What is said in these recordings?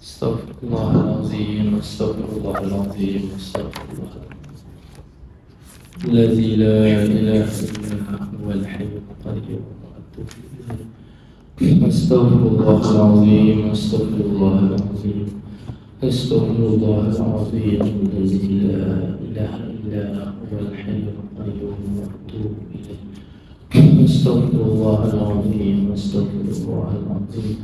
استغفر الله العظيم، استغفر الله العظيم، استغفر الله الذي لا إله إلا هو الحي القيوم وأتوب إليه. استغفر الله العظيم، استغفر الله العظيم، استغفر الله العظيم الذي لا إله إلا هو الحي القيوم وأتوب إليه. استغفر الله العظيم، استغفر الله العظيم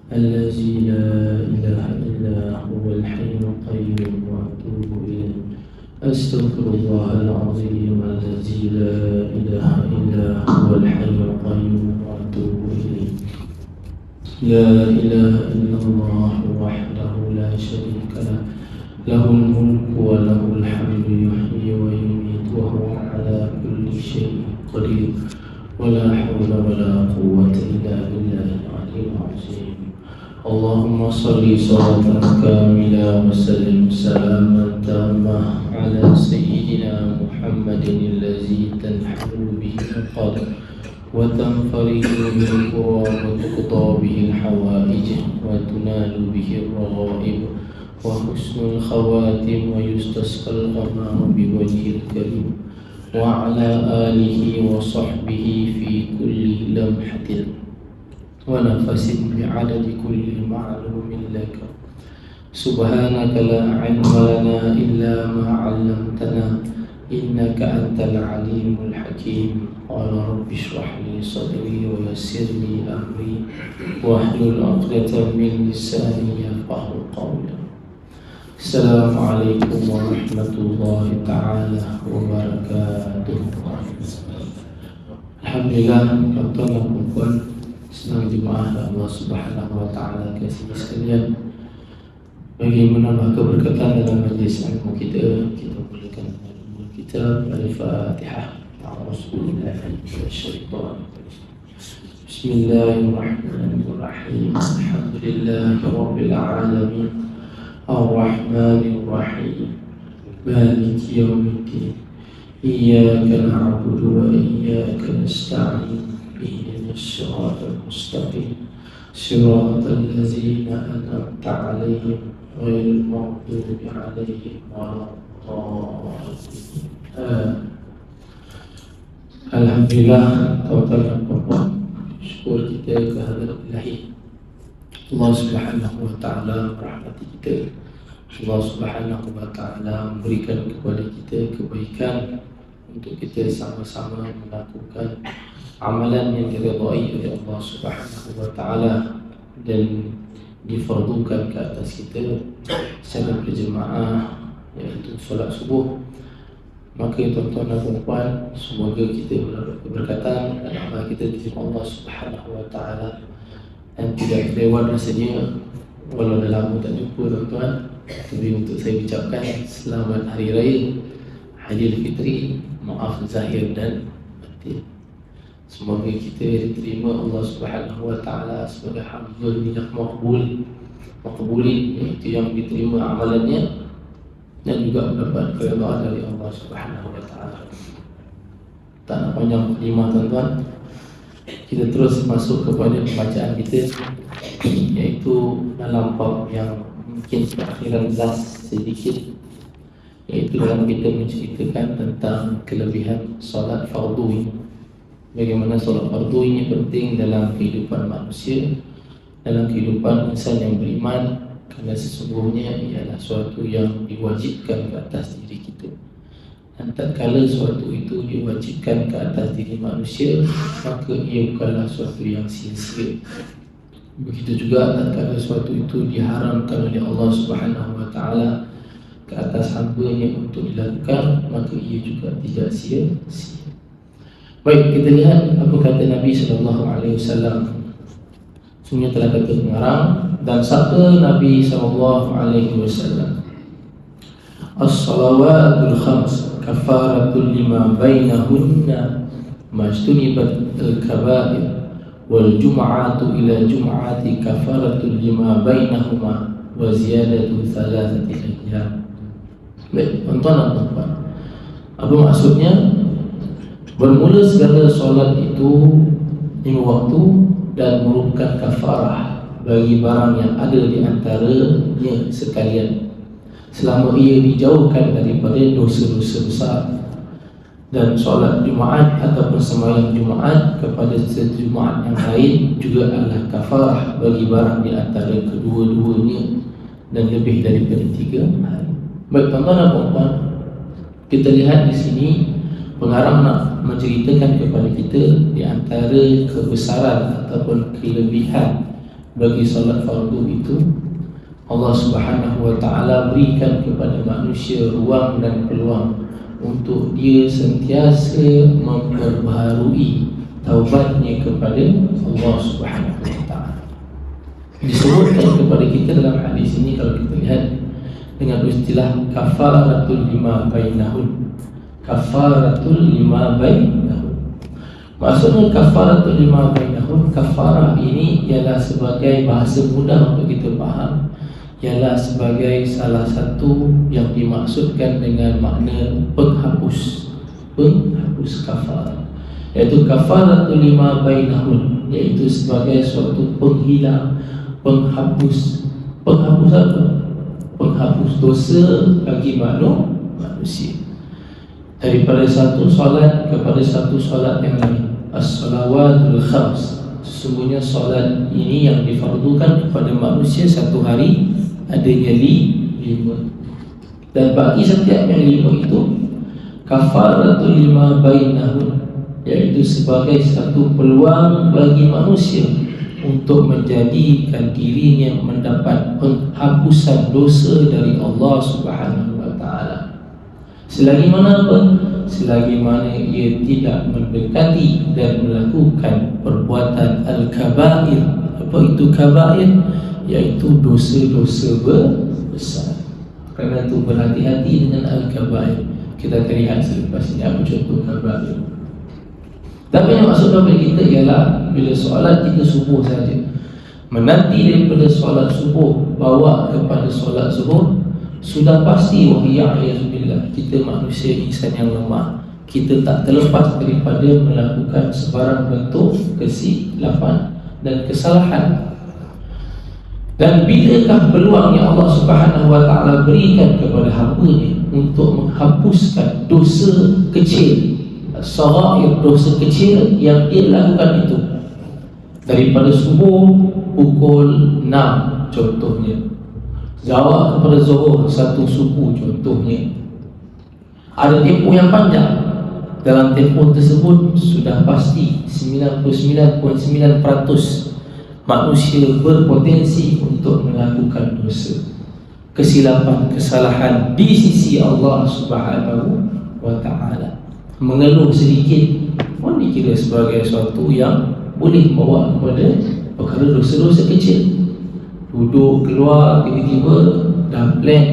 الذي لا إله إلا هو الحي القيوم وأتوب إليه. أستغفر الله العظيم الذي لا إله إلا هو الحي القيوم وأتوب إليه. لا إله إلا الله وحده لا شريك له، له الملك وله الحمد يحيي ويميت وهو على كل شيء قدير. ولا حول ولا قوة إلا بالله العلي العظيم. اللهم صل صلاة كاملة وسلم سلاما تاما على سيدنا محمد الذي تنحل به العقد وتنفرج به الكرام وتقضى به الحوائج وتنال به الرغائب وحسن الخواتم ويستسقى الغمام بوجه الكريم وعلى آله وصحبه في كل لمحة ونفس بعدد كل معلوم لك. سبحانك لا علم لنا إلا ما علمتنا إنك أنت العليم الحكيم. قال رب اشرح لي صدري ويسر لي أمري واحلل عقدة من لساني يفقهوا قولي. السلام عليكم ورحمة الله تعالى وبركاته. Alhamdulillah, tuan-tuan dan puan, senang jemaah Allah Subhanahu wa taala kasih sekalian. Bagi menambah keberkatan dalam majlis ilmu kita, kita mulakan dengan umur kita Al-Fatihah. Bismillahirrahmanirrahim. Alhamdulillahirabbil alamin. Ar-Rahmanir-Rahim. Maliki yaumiddin. Iyyaka na'budu wa iyyaka nasta'in. Ihdinas siratal mustaqim. Siratal ladzina an'amta 'alaihim ghairil maghdubi 'alaihim waladdallin. Alhamdulillah, tuan-tuan dan puan, syukur kita kehadirat Ilahi. Allah Subhanahu wa taala merahmati kita. Allah Subhanahu wa taala memberikan kepada kita kebaikan untuk kita sama-sama melakukan amalan yang diridai oleh Allah Subhanahu wa taala dan difardukan ke atas kita secara berjemaah, iaitu solat subuh. Maka tuan-tuan dan puan, semoga kita mendapat keberkatan dan amal kita diterima Allah Subhanahu wa taala dan tidak lewat rasanya. Walau dah lama tak jumpa tuan-tuan, tapi untuk saya ucapkan selamat Hari Raya Aidilfitri, maaf zahir dan batin. Semoga kita diterima Allah Subhanahu wa taala sebagai hamba minyak makbulin, iaitu yang diterima amalannya dan juga mendapat keridhaan dari Allah Subhanahu wa taala. Tak nak panjang mukadimah tuan-tuan, kita terus masuk kepada pembacaan kita, iaitu dalam bab yang mungkin terakhiran last sedikit, iaitu dalam kita menceritakan tentang kelebihan solat fardu ini. Bagaimana solat fardu ini penting dalam kehidupan manusia, dalam kehidupan insan yang beriman, kerana sesungguhnya ialah suatu yang diwajibkan ke atas diri kita. Dan tatkala suatu itu diwajibkan ke atas diri manusia, maka ia bukanlah suatu yang sia-sia. Begitu juga tatkala suatu itu diharamkan oleh Allah Subhanahu wa taala ke atas hamba-Nya untuk dilakukan, maka ia juga tidak sia-sia. Baik, kita lihat apa kata Nabi sallallahu alaihi wasallam. Sungguh telah kata pengarang dan sabda Nabi sallallahu alaihi wasallam, as-salawatul khams kafaratul lima bainahunna majtunibat al-kaba'ir wal jum'atu ila jum'ati kafaratul lima bainahuma wa ziyadatu thalathati ayyam. Baik, tuan-tuan dan puan, apa maksudnya? Bermula segala solat itu 5 waktu dan merupakan kafarah bagi barang yang ada di antaranya sekalian, selama ia dijauhkan daripada dosa-dosa besar. Dan solat Jumaat ataupun sembahyang Jumaat kepada Jumaat yang lain juga adalah kafarah bagi barang di antara kedua-duanya dan lebih daripada 3 hari. Baik tuan-tuan dan puan-puan, kita lihat di sini pengarang nak menceritakan kepada kita di antara kebesaran ataupun kelebihan bagi solat fardu itu, Allah Subhanahu wa taala berikan kepada manusia ruang dan peluang untuk dia sentiasa memperbaharui taubatnya kepada Allah Subhanahu wa taala. Disebutkan kepada kita dalam hadis ini, kalau kita lihat dengan istilah kafaratul lima bainahun. Kafaratul lima bainahun, maksudnya kafaratul lima bainahun, kafarah ini ialah sebagai bahasa mudah untuk kita faham, ialah sebagai salah satu yang dimaksudkan dengan makna penghapus kafarah, iaitu kafaratul lima bainahun, iaitu sebagai suatu penghilang, penghapus apa? Penghapus dosa bagi manusia, daripada satu solat kepada satu solat yang lain. As-salawatul khams, sesungguhnya solat ini yang difardukan kepada manusia satu hari adanya 5, dan bagi setiap yang 5 itu kafaratul lima bainahun, iaitu sebagai satu peluang bagi manusia untuk menjadikan dirinya mendapat penghapusan dosa dari Allah Subhanahu wa taala. Selagi mana apa? Selagi mana ia tidak mendekati dan melakukan perbuatan al-kabair. Apa itu kabair? Iaitu dosa-dosa besar. Kerana itu berhati-hati dengan al-kabair. Kita akan lihat selepas ini apa contoh kabair. Tapi yang maksud kepada kita ialah bila solat kita subuh saja, menanti daripada solat subuh bawa kepada solat zuhur, sudah pasti wahiya'ayazubillah, kita manusia insan yang lemah. Kita tak terlepas daripada melakukan sebarang bentuk kesilapan dan kesalahan. Dan bilakah peluang yang Allah Subhanahu wa taala berikan kepada hamba-Nya untuk menghapuskan dosa kecil, sagair, dosa kecil yang dia lakukan itu, daripada subuh pukul 6 contohnya, zawal kepada zuhur 1 subuh contohnya, ada tempoh yang panjang. Dalam tempoh tersebut sudah pasti 99.9% manusia berpotensi untuk melakukan dosa, kesilapan, kesalahan di sisi Allah Subhanahu wa taala. Mengeluh sedikit pun dikira sebagai sesuatu yang boleh membawa kepada perkara dosa-dosa kecil. Duduk keluar tiba-tiba dah plan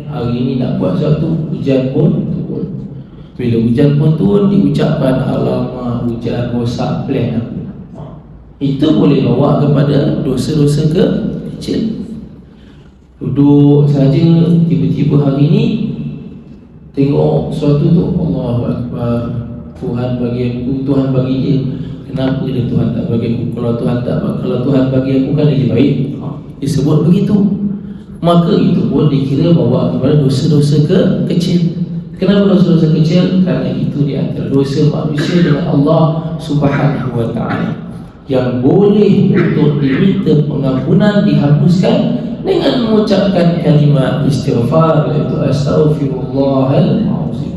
hari ini nak buat sesuatu, hujan pun turun. Bila hujan pun turun diucapkan alamak hujan rosak plan aku. Itu boleh bawa kepada dosa-dosa kecil. Duduk saja tiba-tiba hari ini tengok sesuatu tu, Allahu Akbar, Tuhan bagi aku, Tuhan bagi dia. Kenapa dia Tuhan tak bagi aku? Kalau Tuhan bagi aku kan lagi baik. Disebut begitu. Maka itu pun dikira bawa kepada dosa-dosa kecil. Kenapa dosa-dosa kecil? Kerana itu di antara dosa manusia dengan Allah Subhanahu wa taala, yang boleh untuk diminta pengampunan, dihapuskan dengan mengucapkan kalimat istighfar, iaitu astaghfirullahalazim.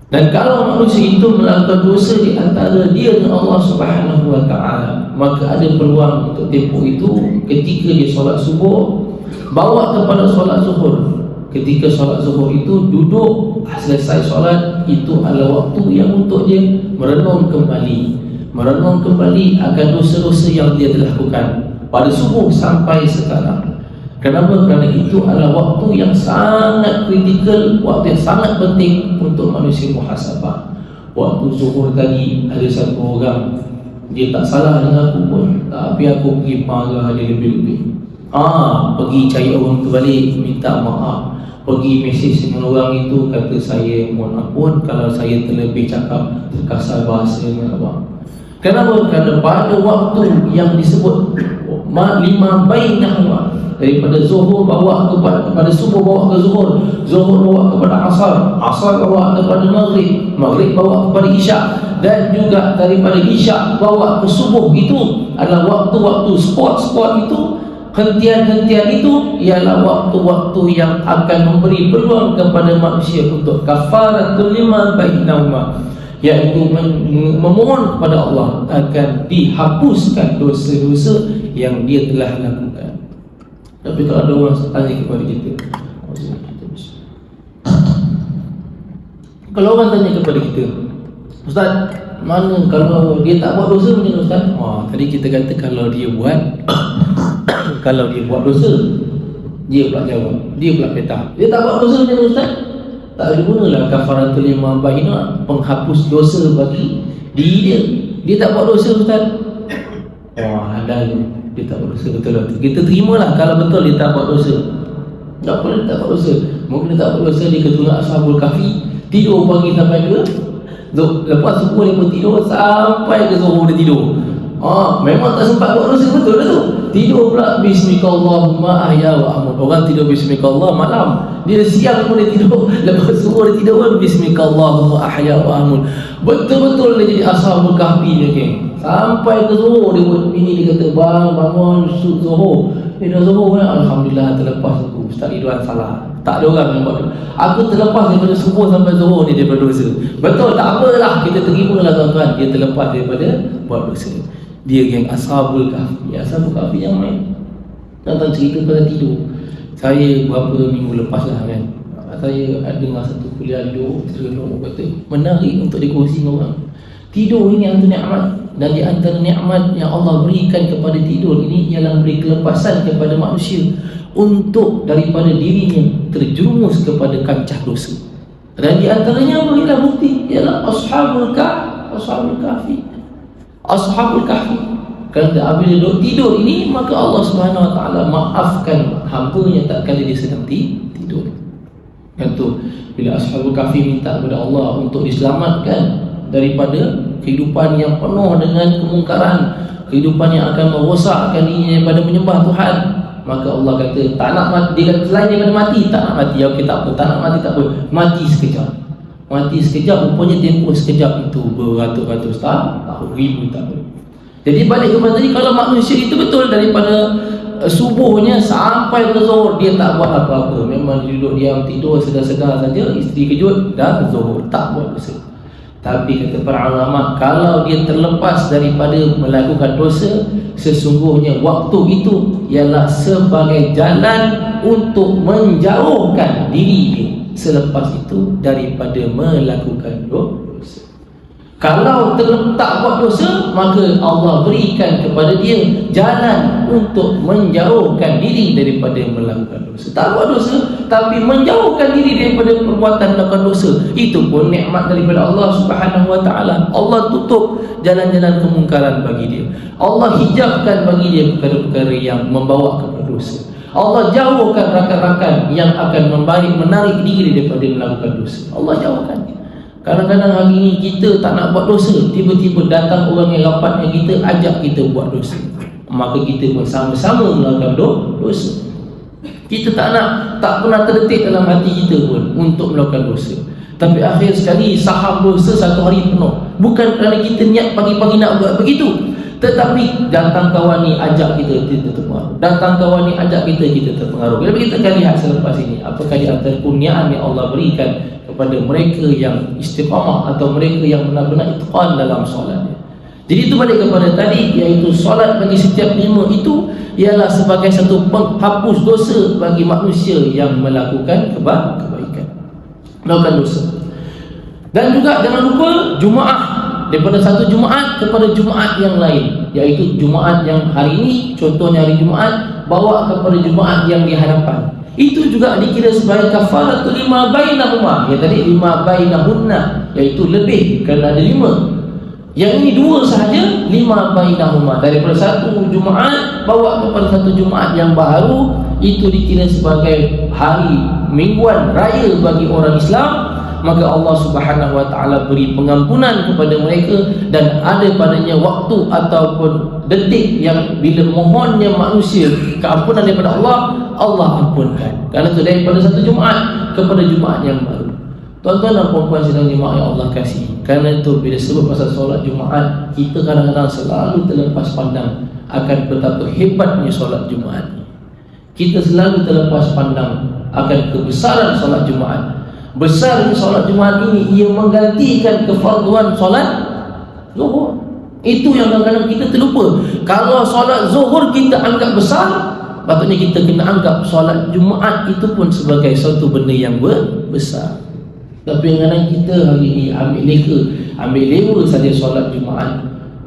Dan kalau manusia itu melakukan dosa di antara dia dengan Allah Subhanahu wa taala, maka ada peluang untuk tempoh itu ketika dia solat subuh bawa kepada solat zuhur. Ketika solat zuhur itu duduk, selesai solat, itu adalah waktu yang untuk dia merenung kembali akan dosa-dosa yang dia telah lakukan pada subuh sampai sekarang. Kenapa? Kerana itu adalah waktu yang sangat kritikal, waktu yang sangat penting untuk manusia muhasabah. Waktu zuhur tadi ada satu orang, dia tak salah dengan aku pun, tapi aku pergi marah dia lebih-lebih. Pergi cari orang tu balik, minta maaf, pergi mesej dengan orang itu, kata saya mohon ampun kalau saya terlebih cakap terkasar bahasa dengan abang. Kenapa? Kerana pada waktu yang disebut lima bainahuma, daripada zuhur bawa kepada subuh, bawa ke zuhur, zuhur bawa kepada asar, asar bawa kepada maghrib, maghrib bawa kepada isyak, dan juga daripada isyak bawa ke subuh. Itu adalah waktu-waktu spot-spot itu, hentian-hentian itu ialah waktu-waktu yang akan memberi peluang kepada manusia untuk kafaratul lima bainahuma, iaitu memohon kepada Allah agar dihapuskan dosa-dosa yang dia telah lakukan. Tapi kalau ada orang tanya kepada kita, kalau orang tanya kepada kita, Ustaz, mana kalau dia tak buat dosa macam mana Ustaz? Tadi kita kata kalau dia buat kalau dia buat dosa, dia pula jawab, dia pula kata dia tak buat dosa macam mana Ustaz? Tak ada gunalah kafaratul lima bainah, penghapus dosa bagi diri dia. Dia tak buat dosa Ustaz. Ada dia tak buat dosa, betul lah. Kita terimalah kalau betul dia tak buat dosa. Tak apa, dia tak buat dosa. Mungkin dia tak buat dosa, dia keturunan Ashabul Kahfi, tidur pagi sampai ke lepas subuh dia pun tidur sampai ke zuhur dia tidur. Memang tak sempat buat dosa, betul lah tu. Tidur pula bismikallahumma ahya wa amut. Orang tidur bismikallah malam, dia siang pun dia tidur, lepas subuh dia tidur pun bismikallahumma ahya wa amut. Betul-betul dia jadi Ashabul Kahfi dia, geng. Sampai ke zuhur dia buat ini, dia kata bang bangun zuhur. Dah zuhur kan, alhamdulillah terlepas aku. Ustaz Ridwan salah. Tak ada orang yang buat. Aku terlepas daripada subuh sampai zuhur ni daripada dosa. Betul, tak apalah, kita terimalah tuan-tuan, dia terlepas daripada buat dosa. Dia geng Ashabul Kahfi. Ashabul Kahfi yang main. Tentang cerita pasal tidur. Saya berapa minggu lepas lah kan, saya ada dengar satu kuliah tidur, orang kata menarik untuk dikongsi dengan orang. Tidur ini antara nikmat, dan di antara nikmat yang Allah berikan kepada tidur ini ialah memberi kelepasan kepada manusia untuk daripada dirinya terjerumus kepada kancah dosa. Dan di antaranya berilah bukti ialah Ashabul Kahfi. Ashabul Kahfi, kerana apabila duduk tidur ini, maka Allah Subhanahu Wa Taala maafkan hamba-Nya tak kala dia sedang tidur. Contoh, bila Ashabul Kahfi minta kepada Allah untuk diselamatkan daripada kehidupan yang penuh dengan kemungkaran, kehidupan yang akan merosakkan dirinya daripada menyembah Tuhan, maka Allah kata tak nak mati. Dia kata selain daripada mati, tak nak mati. Okey, tak apa, tak nak mati, tak apa, mati sekejap. Mati sekejap, rupanya tempoh sekejap itu beratus-ratus tahun, ribu tahun. Jadi balik kepada tadi, kalau manusia itu betul daripada subuhnya sampai ke zuhur dia tak buat apa-apa, memang dia duduk diam tidur sedar-sedar saja, isteri kejut dan zuhur, tak buat dosa. Tapi kata para ulama, kalau dia terlepas daripada melakukan dosa, sesungguhnya waktu itu ialah sebagai jalan untuk menjauhkan diri dia selepas itu daripada melakukan dosa. Kalau tak buat dosa, maka Allah berikan kepada dia jalan untuk menjauhkan diri daripada melakukan dosa. Tak buat dosa, tapi menjauhkan diri daripada perbuatan melakukan dosa, itu pun nikmat daripada Allah Subhanahu Wa Taala. Allah tutup jalan-jalan kemungkaran bagi dia. Allah hijabkan bagi dia perkara-perkara yang membawa kepada dosa. Allah jauhkan rakan-rakan yang akan menarik diri daripada melakukan dosa. Allah jauhkan. Kadang-kadang hari ini kita tak nak buat dosa, tiba-tiba datang orang yang rapat yang kita ajak kita buat dosa, maka kita pun sama-sama melakukan dosa. Kita tak pernah terdetik dalam hati kita pun untuk melakukan dosa, tapi akhir sekali saham dosa satu hari penuh. Bukan kerana kita niat pagi-pagi nak buat begitu, tetapi datang kawan ni ajak kita terpengaruh, datang kawan ni ajak kita terpengaruh. Bila kita akan lihat selepas ini, apakah di antara kurniaan yang Allah berikan kepada mereka yang istiqamah atau mereka yang benar-benar itqan dalam solatnya. Jadi itu balik kepada tadi, iaitu solat bagi setiap lima itu ialah sebagai satu penghapus dosa bagi manusia yang melakukan kebaikan, melakukan dosa. Dan juga jangan lupa Jumaat, daripada satu Jumaat kepada Jumaat yang lain, iaitu Jumaat yang hari ini, contohnya hari Jumaat, bawa kepada Jumaat yang di hadapan. Itu juga dikira sebagai kafaratul lima bainahuma. Yang tadi lima bainahunna, iaitu lebih, kerana ada lima. Yang ini dua sahaja, lima bainahuma. Daripada satu Jumaat bawa kepada satu Jumaat yang baru, itu dikira sebagai hari mingguan raya bagi orang Islam. Maka Allah Subhanahu Wa Taala beri pengampunan kepada mereka, dan ada padanya waktu ataupun detik yang bila mohonnya manusia keampunan daripada Allah, Allah ampunkan. Kerana itu daripada satu Jumaat kepada Jumaat yang baru. Tuan-tuan dan puan-puan sedang jemaah yang Allah kasih. Kerana itu bila sebut pasal solat Jumaat, kita kadang-kadang selalu terlepas pandang akan betapa hebatnya solat Jumaat. Kita selalu terlepas pandang akan kebesaran solat Jumaat. Besarnya solat Jumaat ini, ia menggantikan kefarduan solat Zuhur. Itu yang kadang-kadang kita terlupa. Kalau solat Zuhur kita anggap besar, patutnya kita kena anggap solat Jumaat itu pun sebagai suatu benda yang besar. Tapi kadang-kadang kita hari ini ambil lewa saja solat Jumaat.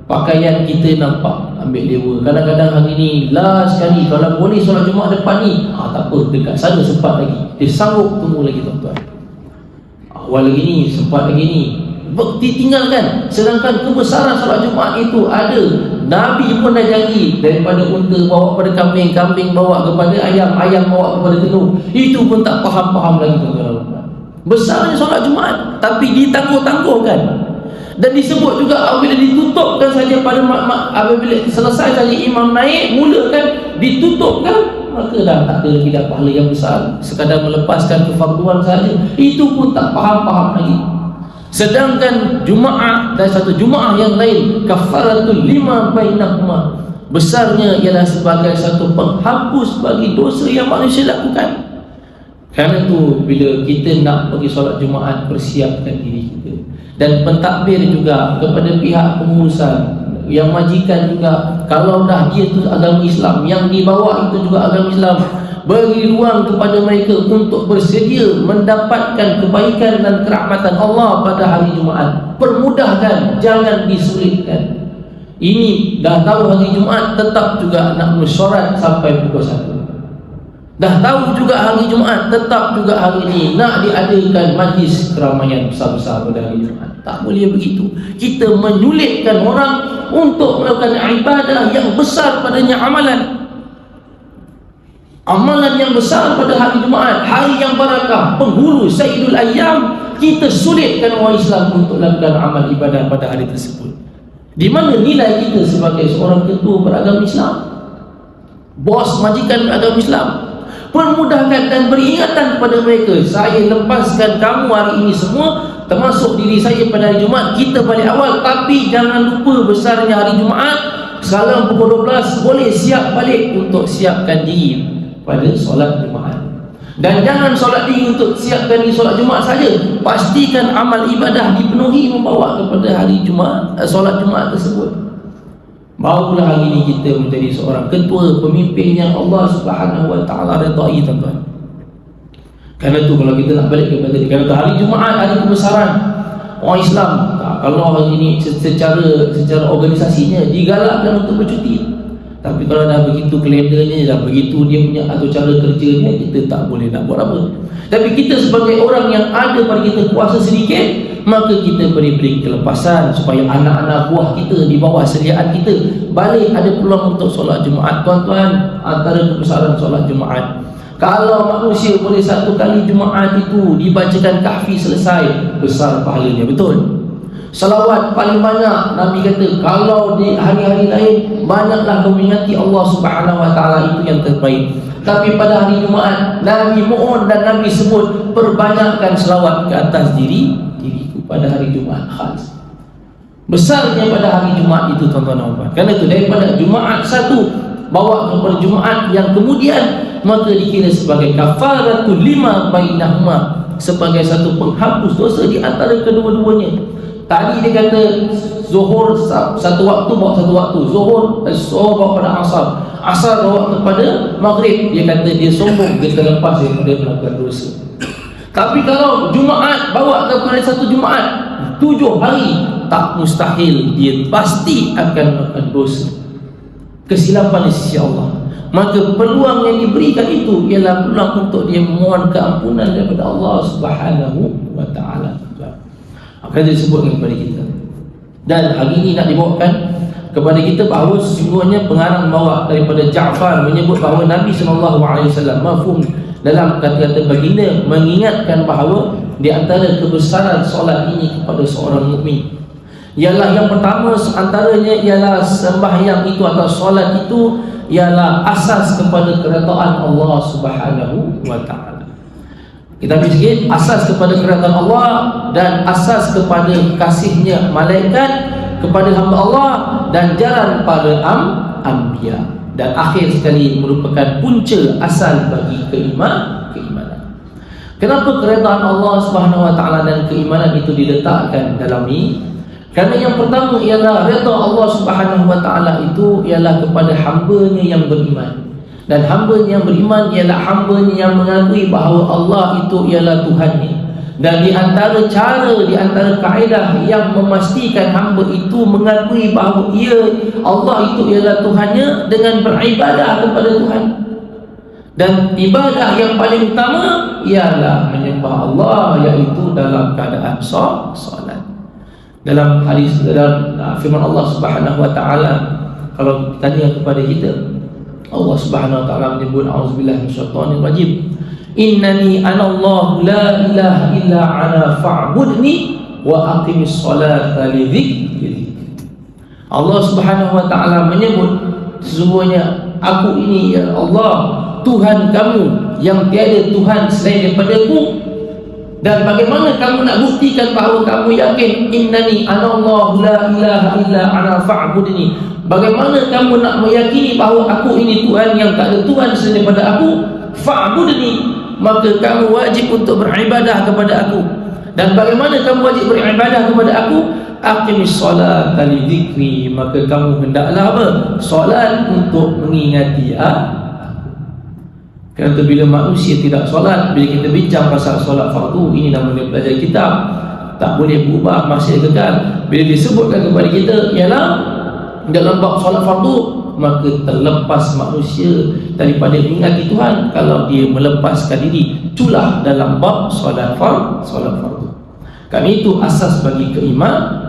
Pakaian kita nampak ambil lewa. Kadang-kadang hari ini last sekali kalau boleh solat Jumaat depan ni, tak apa, dekat sana sempat lagi. Dia sanggup tunggu lagi tuan-tuan. Awal lagi ni, sempat lagi ni, ditinggalkan. Sedangkan kebesaran solat Jumaat itu ada. Nabi pun dah janji, daripada unta bawa kepada kambing, kambing bawa kepada ayam, ayam bawa kepada telur. Itu pun tak faham-faham lagi tuan-tuan. Besarnya solat Jumaat, tapi ditangguh-tangguhkan. Dan disebut juga apabila ditutupkan saja pada apabila selesai saja imam naik, mulakan ditutupkan, maka dah tak ada lagi dah pahala yang besar. Sekadar melepaskan kefarduan saja, itu pun tak faham-faham lagi. Sedangkan Jumaat dan satu Jumaat yang lain, kafaratul lima bainahuma, besarnya ialah sebagai satu penghapus bagi dosa yang manusia lakukan. Kerana itu bila kita nak pergi solat Jumaat, persiapkan diri kita. Dan pentadbir juga kepada pihak pengurusan, yang majikan juga, kalau dah dia tu agama Islam, yang dibawa itu juga agama Islam, beri ruang kepada mereka untuk bersedia mendapatkan kebaikan dan kerahmatan Allah pada hari Jumaat. Permudahkan, jangan disulitkan. Ini dah tahu hari Jumaat, tetap juga nak mesyuarat sampai pukul 1. Dah tahu juga hari Jumaat, tetap juga hari ini nak diadakan majlis keramaian besar-besar pada hari Jumaat. Tak boleh begitu. Kita menyulitkan orang untuk melakukan ibadah yang besar padanya, amalan yang besar pada hari Jumaat, hari yang barakah, penghulu Sayyidul Ayyam. Kita sulitkan orang Islam untuk melakukan amal ibadah pada hari tersebut. Di mana nilai kita sebagai seorang ketua beragama Islam, bos majikan beragama Islam? Permudahkan dan beringatan kepada mereka, saya lepaskan kamu hari ini semua, termasuk diri saya pada hari Jumaat. Kita balik awal, tapi jangan lupa besarnya hari Jumaat. Sekarang pukul 12 boleh siap balik untuk siapkan diri pada solat Jumaat. Dan jangan solat diri untuk siapkan diri solat Jumaat saja, pastikan amal ibadah dipenuhi membawa kepada hari Jumaat, solat Jumaat tersebut. Barulah hari ini kita menjadi seorang ketua, pemimpin yang Allah Subhanahu Wa Taala redai, tuan-tuan. Kerana itu kalau kita nak balik kepada tadi, kerana hari Jumaat, hari kebesaran orang Islam, kalau hari ini secara organisasinya digalakkan untuk bercuti. Tapi kalau dah begitu kalendernya, dah begitu dia punya atau cara kerjanya, kita tak boleh nak buat apa. Tapi kita sebagai orang yang ada pada kita kuasa sedikit, maka kita beri kelepasan supaya anak-anak buah kita di bawah sediaan kita balik ada peluang untuk solat Jumaat. Tuan-tuan, antara kebesaran solat Jumaat, kalau manusia boleh satu kali Jumaat itu dibacakan kahfi selesai, besar pahalanya, betul? Salawat paling banyak, Nabi kata kalau di hari-hari lain banyaklah mengingati Allah Subhanahu Wa Taala, itu yang terbaik. Tapi pada hari Jumaat, Nabi mohon dan Nabi sebut, perbanyakkan selawat ke atas diriku pada hari Jumaat khas. Besarnya pada hari Jumaat itu, tuan-tuan dan puan. Kerana itu daripada Jumaat satu bawa kepada Jumaat yang kemudian, maka dikira sebagai kafaratul lima bainahuma, sebagai satu penghapus dosa di antara kedua-duanya. Tadi dia kata Zuhur satu waktu bawa satu waktu, Zuhur bawa pada Asar, Asar bawa kepada Maghrib. Dia kata dia sombong, dia terlepas daripada melakukan dosa. Tapi kalau Jumaat bawa kepada satu Jumaat 7 hari, tak mustahil dia pasti akan melakukan dosa, kesilapan di sisi Allah. Maka peluang yang diberikan itu ialah peluang untuk dia memohon keampunan daripada Allah Subhanahu Wa Taala. Akan disebutkan kepada kita. Dan hari ini nak dibawakan kepada kita bahawa sesungguhnya pengarang bawa daripada Ja'far menyebut bahawa Nabi SAW mafhum dalam kata-kata baginda mengingatkan bahawa di antara kebesaran solat ini kepada seorang mukmin, Ialah yang pertama antaranya ialah sembahyang itu atau solat itu ialah asas kepada keredaan Allah Subhanahu wa taala. Kita ambil sikit, asas kepada keredaan Allah dan asas kepada kasihnya malaikat kepada hamba Allah dan jalan para anbiya, dan akhir sekali merupakan punca asal bagi keimanan. Kenapa keredaan Allah Subhanahu wa taala dan keimanan itu diletakkan dalam ini? Kerana yang pertama ialah redha Allah Subhanahu wa taala itu ialah kepada hamba-Nya yang beriman. Dan hamba-Nya yang beriman ialah hamba-Nya yang mengakui bahawa Allah itu ialah Tuhan-Nya. Dan di antara kaedah yang memastikan hamba itu mengakui bahawa Allah itu ialah Tuhan-Nya dengan beribadah kepada Tuhan. Dan ibadah yang paling utama ialah menyembah Allah, iaitu dalam keadaan solat. Dalam hadis, dalam firman Allah Subhanahu wa taala, kalau tanya kepada kita, Allah Subhanahu wa taala menyebut auzubillahi minasyaitonir rajim, innani anallahu la ilaha illa ana fa'budni wa aqimis salata li dzikri. Allah Subhanahu wa taala menyebut, sesungguhnya aku ini ya Allah, Tuhan kamu, yang tiada Tuhan selain daripada-Ku. Dan bagaimana kamu nak buktikan bahawa kamu yakin innani anallahu la ilaha illa ana fa'budni? Bagaimana kamu nak meyakini bahawa aku ini Tuhan yang tak ada Tuhan selain daripada aku? Fa'budni, maka kamu wajib untuk beribadah kepada aku. Dan bagaimana kamu wajib beribadah kepada aku? Aqimis salata li dzikri, maka kamu hendaklah apa? Solat untuk mengingati Kerana bila manusia tidak solat, bila kita bincang pasal solat fardu, ini namanya belajar kitab, tak boleh berubah, masih kekal. Bila disebutkan kepada kita ialah dalam bab solat fardu, maka terlepas manusia daripada mengingati Tuhan kalau dia melepaskan diri itulah dalam bab solat fardu. Kerana itu asas bagi keimanan.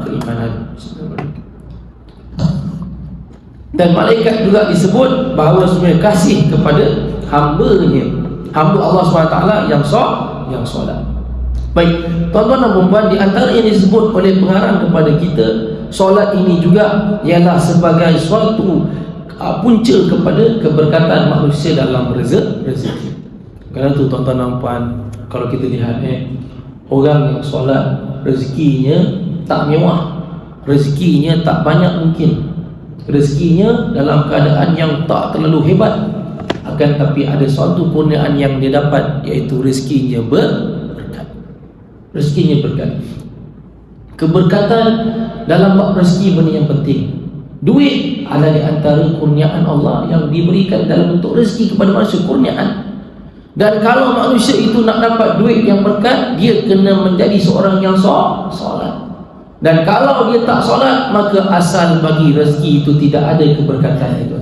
Dan malaikat juga disebut bahawa sebenarnya kasih kepada hamba-Nya, hamba Allah SWT yang solat. Baik, tuan-tuan dan puan-puan, di antara yang disebut oleh pengarang kepada kita, solat ini juga ialah sebagai suatu punca kepada keberkatan manusia dalam rezeki. Kerana itu tuan-tuan dan puan, kalau kita lihat orang yang solat, rezekinya tak mewah, rezekinya tak banyak mungkin, rezekinya dalam keadaan yang tak terlalu hebat, akan tapi ada suatu kurniaan yang dia dapat, iaitu rezekinya berkat. Rezekinya berkat. Keberkatan dalam bab rezeki benda yang penting. Duit adalah di antara kurniaan Allah yang diberikan dalam bentuk rezeki kepada manusia, kurniaan. Dan kalau manusia itu nak dapat duit yang berkat, dia kena menjadi seorang yang solat. Dan kalau dia tak solat, maka asal bagi rezeki itu tidak ada keberkatan itu.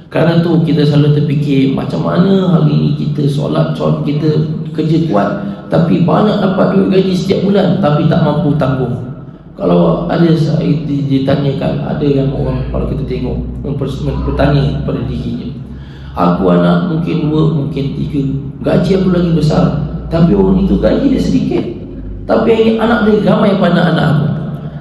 Kerana tu kita selalu terfikir, macam mana hari ini kita solat, kita kerja kuat, tapi banyak dapat duit gaji setiap bulan, tapi tak mampu tanggung. Kalau ada ditanyakan, ada yang orang, kalau kita tengok, bertanya kepada dirinya, aku anak mungkin 2, mungkin 3, gaji aku lagi besar, tapi orang itu gaji dia sedikit, tapi anak dia ramai pada anak aku.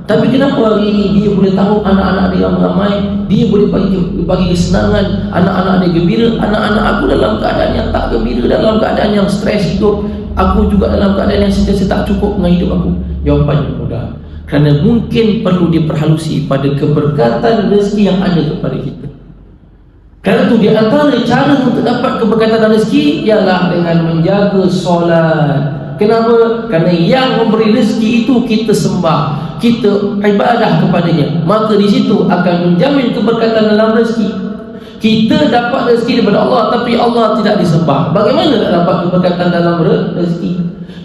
Tapi kenapa hari ini dia boleh tahu anak-anak dia ramai, dia boleh bagi kesenangan, anak-anak dia gembira, anak-anak aku dalam keadaan yang tak gembira, dalam keadaan yang stres hidup, aku juga dalam keadaan yang sentiasa tak cukup dengan hidup aku? Jawapannya mudah, kerana mungkin perlu diperhalusi pada keberkatan rezeki yang ada kepada kita. Kerana itu di antara cara untuk dapat keberkatan rezeki ialah dengan menjaga solat. Kenapa? Kerana yang memberi rezeki itu kita sembah, kita ibadah kepadanya, maka di situ akan menjamin keberkatan dalam rezeki. Kita dapat rezeki daripada Allah, tapi Allah tidak disembah. Bagaimana nak dapat keberkatan dalam rezeki?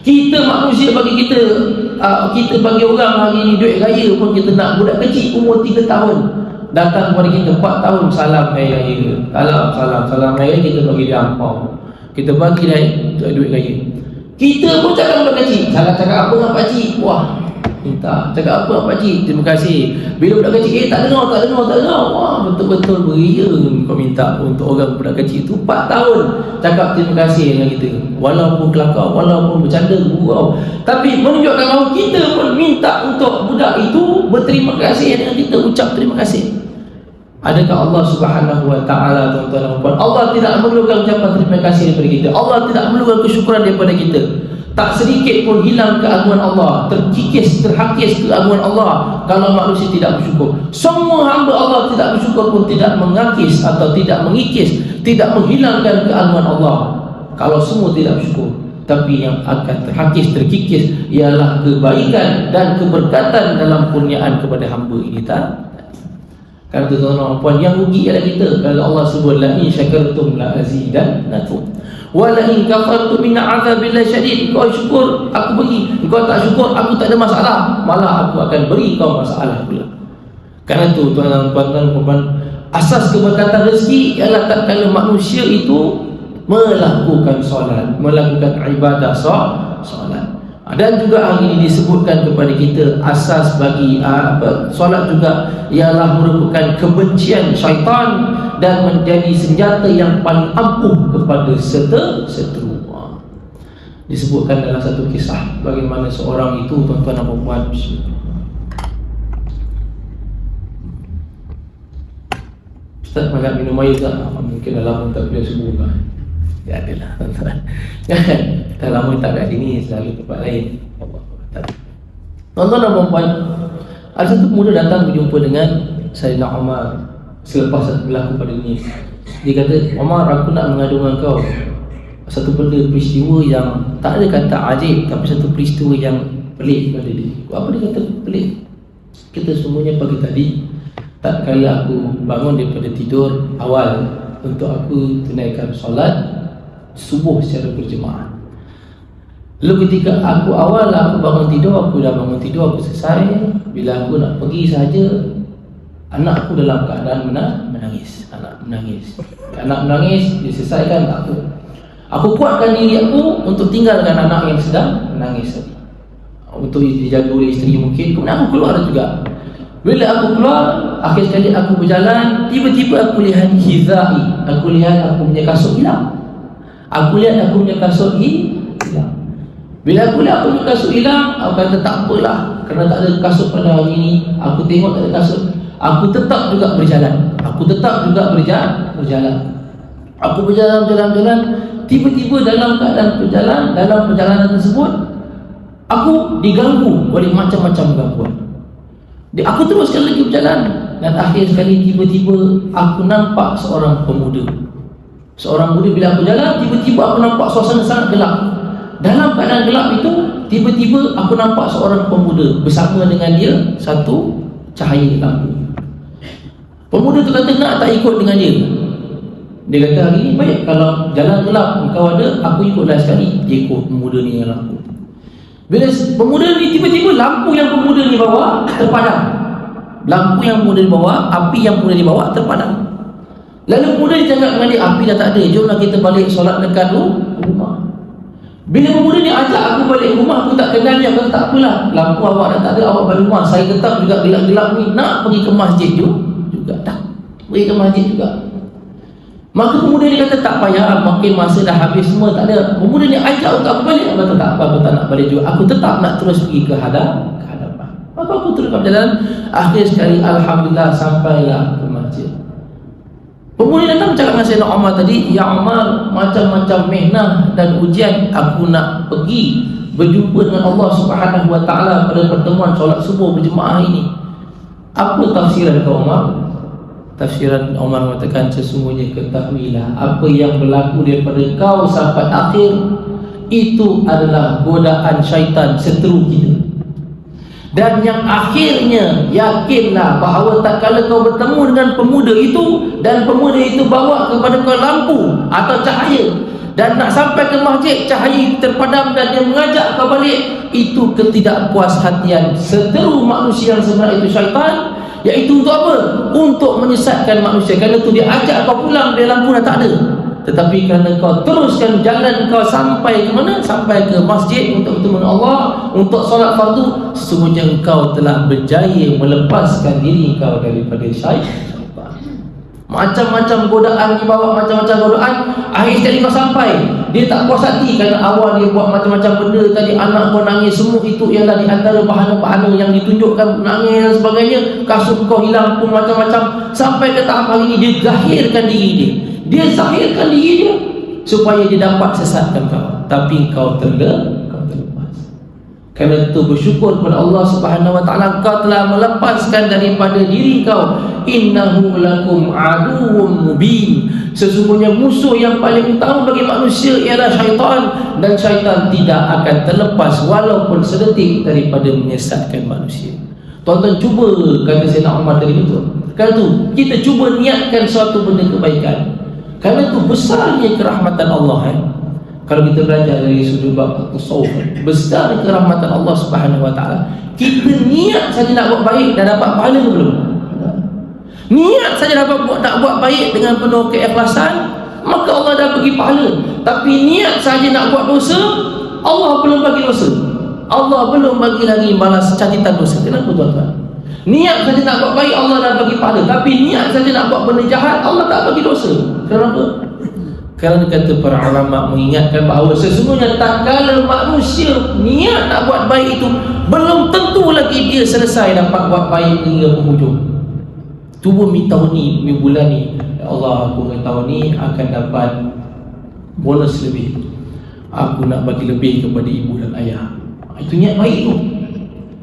Kita manusia, bagi kita bagi orang hari ini duit raya pun kita nak. Budak kecil umur 3 tahun datang kepada kita 4 tahun, salam hari raya, salam hari raya, kita bagi dia ampau, kita bagi dia duit raya. Kita pun cakap budak kecil, salah cakap apa dengan pakcik, wah minta. Cakap apa pakcik? Terima kasih. Bila budak kecil, tak dengar. Wah, betul-betul beria kau minta untuk orang budak kecil tu 4 tahun cakap terima kasih dengan kita. Walaupun kelakar, walaupun bercanda, gurau, tapi menunjukkan bahawa kita pun minta untuk budak itu berterima kasih dengan kita, ucap terima kasih. Adakah Allah Subhanahu wa taala, tuan-tuan dan puan, Allah tidak memerlukan ucapan terima kasih daripada kita. Allah tidak memerlukan kesyukuran daripada kita. Tak sedikit pun hilang keagungan Allah, terkikis, terhakis keagungan Allah kalau manusia tidak bersyukur. Semua hamba Allah tidak bersyukur pun tidak mengakis atau tidak mengikis, tidak menghilangkan keagungan Allah kalau semua tidak bersyukur. Tapi yang akan terhakis, terkikis ialah kebaikan dan keberkatan dalam kurniaan kepada hamba ini. Kata tuan-tuan puan, yang rugi ialah kita. Kalau Allah sebut la in syakartum la azidannakum wa la in kafartum min azabillahi syadid. Kau syukur aku beri, kau tak syukur aku tak ada masalah, malah aku akan beri kau masalah pula. Karena itu tuan-tuan puan, asas keberkatan rezeki ialah tatkala manusia itu melakukan solat, melakukan ibadah solat. Dan juga hari ini disebutkan kepada kita asas bagi solat juga ialah merupakan kebencian syaitan dan menjadi senjata yang paling ampuh kepada seteru. Disebutkan dalam satu kisah bagaimana seorang itu, tuan-tuan dan puan, Ustaz banyak minum air tak? Mungkin dah lama tak boleh sembuh kan? Ya adalah tuan-tuan. Dah lama tak kat sini, selalu tempat lain. Tuan-tuan dan puan, ada satu pemuda datang berjumpa dengan Sayyidina Umar selepas berlaku pada dunia. Dia kata, Umar, aku nak mengadu dengan kau satu benda, peristiwa yang tak ada kata ajaib, tapi satu peristiwa yang pelik pada dia. Apa dia kata pelik? Kita semuanya pagi tadi, tak kala aku bangun daripada tidur awal untuk aku tunaikan solat subuh secara berjemaah. Lalu ketika aku bangun tidur, aku dah bangun tidur, aku selesai. Bila aku nak pergi saja, anakku dalam keadaan menangis. Anak menangis, diselesaikan tak apa. Aku kuatkan diri aku untuk tinggalkan anak yang sedang menangis tadi, untuk dijaga oleh isteri mungkin. Kemudian aku keluar juga. Bila aku keluar, akhir sekali aku berjalan, tiba-tiba aku lihat hizai. Aku lihat aku punya kasut hilang. Bila aku lihat aku punya kasut hilang, aku kata tak apalah, kerana tak ada kasut pada hari ini. Aku tengok tak ada kasut, aku tetap juga berjalan. Aku berjalan. Tiba-tiba dalam keadaan dalam perjalanan tersebut, aku diganggu oleh macam-macam gangguan. Aku teruskan lagi berjalan, dan akhir sekali tiba-tiba aku nampak seorang pemuda. Bila aku jalan, tiba-tiba aku nampak suasana sangat gelap. Dalam keadaan gelap itu, tiba-tiba aku nampak seorang pemuda bersama dengan dia satu cahaya lampu. Pemuda tu kata, nak tak ikut dengan dia? Dia kata, hari ni baik, kalau jalan gelap engkau ada, aku ikutlah sekali. Dia ikut pemuda ni dengan lampu. Bila pemuda ni tiba-tiba lampu yang pemuda ni bawa terpadam. Api yang pemuda ni bawa terpadam. Lalu pemuda ni cakap dengan dia, api dah tak ada, jomlah kita balik solat dekat rumah. Bila pemuda ni ajak aku balik rumah, aku tak kenal dia. Aku kata tak apalah, lampu awak dah tak ada, awak balik rumah. Saya tetap juga gelap-gelap ni nak pergi ke masjid juga. Tak pergi ke masjid juga. Maka pemuda ni kata tak payah, makin masa dah habis semua, tak ada. Pemuda ni ajak untuk aku balik. Aku kata tak apa, aku tak nak balik juga. Aku tetap nak terus pergi ke hadapan. Maka aku terus berjalan. Akhir sekali alhamdulillah sampailah ke masjid. Pemuda datang cakap dengan Sayyidina Umar tadi, ya Umar, macam-macam mihnah dan ujian aku nak pergi berjumpa dengan Allah Subhanahu wa taala pada pertemuan solat subuh berjemaah ini. Apa tafsiran kau Umar? Tafsiran Umar mengatakan, sesungguhnya ketahuilah apa yang berlaku daripada kau sampai akhir itu adalah godaan syaitan seteru kita. Dan yang akhirnya, yakinlah bahawa tak kala kau bertemu dengan pemuda itu dan pemuda itu bawa kepada kau lampu atau cahaya, dan nak sampai ke masjid, cahaya terpadam dan dia mengajak kau balik, itu ketidakpuashatian seteru manusia yang sebenarnya itu syaitan. Iaitu untuk apa? Untuk menyesatkan manusia. Kerana itu dia ajak kau pulang, dia lampu dah tak ada. Tetapi kerana kau teruskan jalan kau sampai ke mana? Sampai ke masjid untuk bertemu dengan Allah, untuk solat fardu, sesungguhnya engkau telah berjaya melepaskan diri kau daripada syaitan. Macam-macam godaan dibawa, macam-macam godaan. Akhir sekali kau sampai, dia tak puas hati kerana awal dia buat macam-macam benda tadi, anak kau nangis, semua itu ialah di antara pahala-pahala yang ditunjukkan, nangis dan sebagainya. Kasut kau hilang pun macam-macam, sampai ke tahap hari ini dia zahirkan diri dia. Dia zahirkan diri dia supaya dia dapat sesatkan kau, tapi kau terlepas. Kerana itu bersyukur kepada Allah Subhanahu wa taala, kau telah melepaskan daripada diri kau. Innahu lakum aduwwum mubin. Sesungguhnya musuh yang paling utama bagi manusia ialah syaitan, dan syaitan tidak akan terlepas walaupun sedetik daripada menyesatkan manusia. Tuan-tuan cuba, kata Sayyidina Umar tadi betul. Kerana itu kita cuba niatkan suatu benda kebaikan. Kerana itu besarnya kerahmatan Allah. Kalau kita belajar dari sudut bab tasawuf, besar kerahmatan Allah Subhanahu wa taala. Kita niat saja nak buat baik, dah dapat pahala ke belum? Niat saja dapat nak buat baik dengan penuh keikhlasan, maka Allah dah bagi pahala. Tapi niat saja nak buat dosa, Allah belum bagi dosa. Allah belum bagi lagi balas catatan dosa. Kenapa tuan-tuan? Niat saja nak buat baik, Allah dah bagi pahala. Tapi niat saja nak buat benda jahat, Allah tak bagi dosa. Kenapa? Kerana kata para ulama mengingatkan bahawa sesungguhnya tak kala manusia niat nak buat baik itu, belum tentu lagi dia selesai dapat buat baik hingga penghujung. Cuba tahun ni, bulan ni, ya Allah, aku tahun ni akan dapat bonus lebih, aku nak bagi lebih kepada ibu dan ayah. Itu niat baik tu,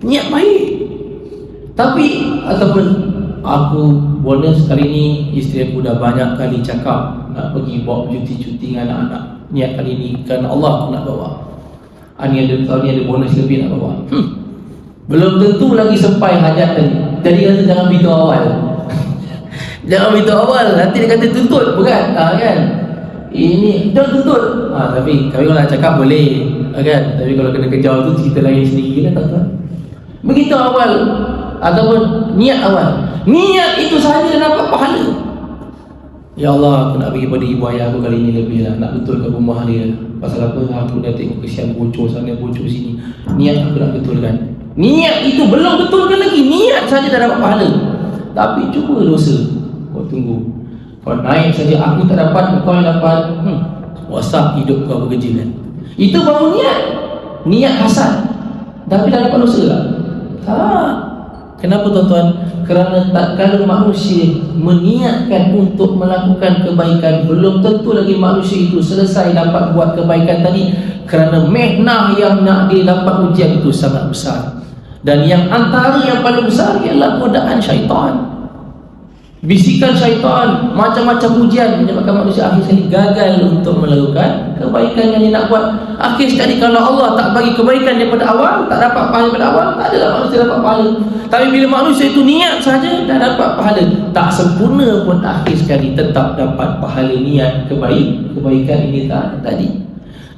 niat baik. Tapi ataupun aku bonus kali ni, isteri aku dah banyak kali cakap nak pergi bawa cuti-cuti dengan anak-anak. Niat kali ni kerana Allah aku nak bawa. Ni ada tahun ni ada bonus lebih nak bawa. Belum tentu lagi sampai hajat tadi. Jadi kata jangan beritahu awal. Jangan beritahu awal, nanti dia kata tuntut, berat kan? Ini jangan tuntut. Tapi kalau nak cakap boleh, kan? Tapi kalau kena kejar tu cerita lain sendiri kan, tak. Begitu awal ataupun niat awal. Niat itu sahaja dah dapat pahala. Ya Allah, aku nak bagi pada ibu ayah aku kali ini lebih lah, nak betulkan rumah dia. Pasal apa? Aku dah tengok kesian bocor sana, bocor sini. Niat aku nak betulkan. Niat itu belum betulkan lagi, niat saja dah dapat pahala. Tapi cuba dosa, kau tunggu. Kau naik saja, aku tak dapat, kau yang dapat. WhatsApp hidup kau bekerja kan. Itu baru niat. Niat hasad. Tapi dah dapat dosa tak? Tak. Kenapa tuan-tuan? Kerana tak kala manusia meniatkan untuk melakukan kebaikan, belum tentu lagi manusia itu selesai dapat buat kebaikan tadi. Kerana mehnah yang nak dia dapat ujian itu sangat besar. Dan yang antara yang paling besar ialah godaan syaitan, bisikan syaitan, macam-macam ujian menyebabkan manusia akhir sekali gagal untuk melakukan kebaikan yang dia nak buat. Akhir sekali kalau Allah tak bagi kebaikan daripada awal, tak dapat pahala pada awal, tak adalah manusia dapat pahala. Tapi bila manusia itu niat saja, dah dapat pahala. Tak sempurna pun akhir sekali tetap dapat pahala niat kebaikan ini tadi.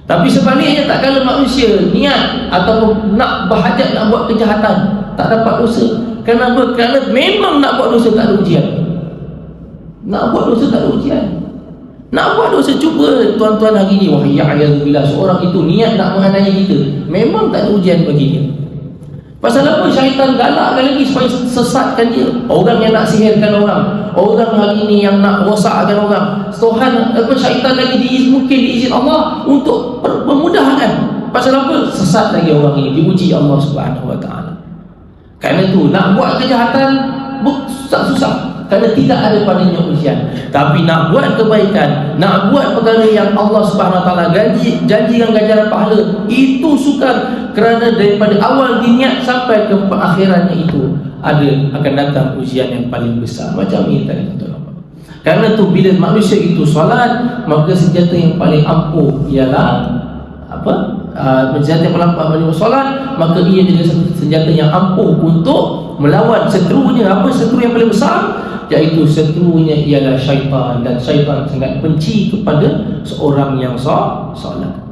Tapi sebaliknya, tak kala manusia niat ataupun nak berhajat nak buat kejahatan, tak dapat dosa. Kenapa? Kerana memang nak buat dosa tak ada ujian. Nak buat dosa tak ada ujian. Nak buat dosa, cuba tuan-tuan hari ni, wahiya'ayadzubillah, seorang itu niat nak menganiaya kita, memang tak ada ujian bagi dia. Pasal apa? Syaitan galakkan lagi supaya sesatkan dia. Orang yang nak sihirkan orang, orang hari ni yang nak rosakkan orang, Tuhan syaitan lagi mungkin diizin Allah untuk memudahkan. Pasal apa? Sesat lagi orang ini, diuji Allah Subhanahu wa taala. Kerana itu nak buat kejahatan susah, kerana tidak ada padanya ujian. Tapi nak buat kebaikan, nak buat perkara yang Allah Subhanahu wa taala janjikan ganjaran pahala, itu sukar. Kerana daripada awal diniat sampai ke akhirannya itu akan datang ujian yang paling besar. Macam ini tadi tuan-tuan. Kerana tu bila manusia itu solat, maka senjata yang paling ampuh ialah apa? Senjata yang paling ampuh solat, maka ia jadi senjata yang ampuh untuk melawan seterunya. Apa seteru yang paling besar? Iaitu seterunya ialah syaitan. Dan syaitan sangat benci kepada seorang yang solat.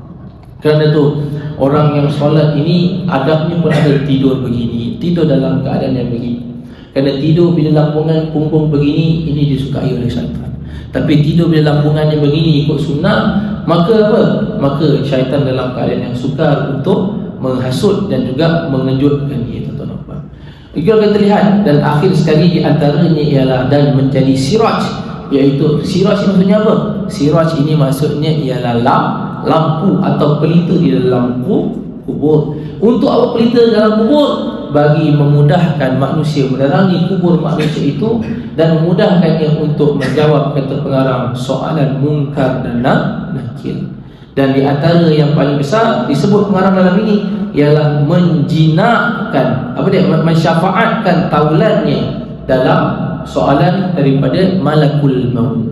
Kerana tu orang yang solat ini adabnya pun ada, tidur begini, tidur dalam keadaan yang begini. Kerana tidur bila lampungan punggung begini, ini disukai oleh syaitan. Tapi tidur di lambungannya begini ikut sunnah, maka apa? Maka syaitan dalam keadaan yang sukar untuk menghasut dan juga mengejutkan dia, tuan-tuan. Kalau kita lihat, dan akhir sekali di antaranya ialah dan menjadi siraj, iaitu siraj maksudnya apa? Siraj ini maksudnya ialah lampu atau pelita di dalam kubur. Untuk apa pelita dalam kubur? Bagi memudahkan manusia menerangi kubur manusia itu dan memudahkannya untuk menjawab kata pengarang soalan mungkar dan nakir. Dan di antara yang paling besar disebut pengarang dalam ini ialah menjinakkan, mensyafaatkan taulannya dalam soalan daripada malakul maut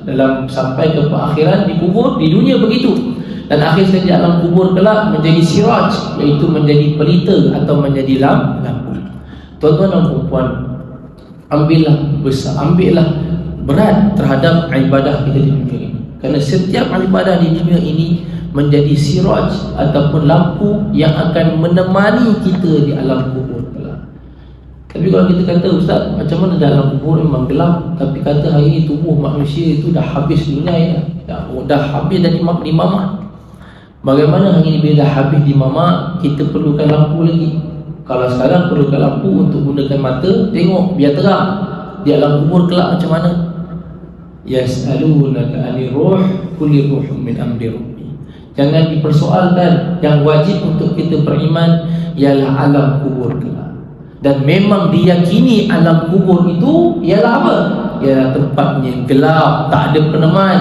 dalam sampai ke akhirat di kubur. Di dunia begitu, dan akhir sekali dalam kubur kelak menjadi siraj, iaitu menjadi pelita atau menjadi lampu. Tuan-tuan dan puan, ambillah berat terhadap ibadah kita di dunia ini, kerana setiap ibadah di dunia ini menjadi siraj ataupun lampu yang akan menemani kita di alam kubur kelak. Tapi kalau kita kata, ustaz, macam mana dalam kubur memang gelap, tapi kata hari ini tubuh manusia itu dah habis dunia ya, dah habis dari mamat. Bagaimana hari ini bila dah habis di mamak, kita perlukan lampu lagi? Kalau sekarang perlukan lampu untuk gunakan mata, tengok biar terang. Di alam kubur kelak macam mana? Yas'alunaka 'anir ruh, kulli ruhun min amri rabbi. Jangan dipersoalkan. Yang wajib untuk kita beriman ialah alam kubur kelak. Dan memang diyakini alam kubur itu ialah apa? Ialah tempatnya gelap, tak ada peneman.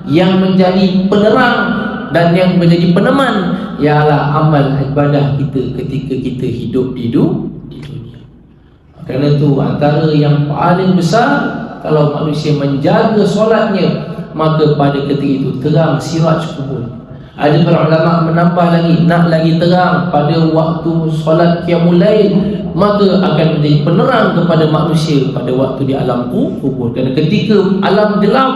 Yang menjadi penerang dan yang menjadi peneman ialah amal ibadah kita ketika kita hidup di dunia. Kerana itu antara yang paling besar, kalau manusia menjaga solatnya, maka pada ketika itu terang siraj kubur. Ada para ulama menambah lagi, nak lagi terang pada waktu solat qiyamul lail, maka akan menjadi penerang kepada manusia pada waktu di alam kubur. Kerana ketika alam gelap,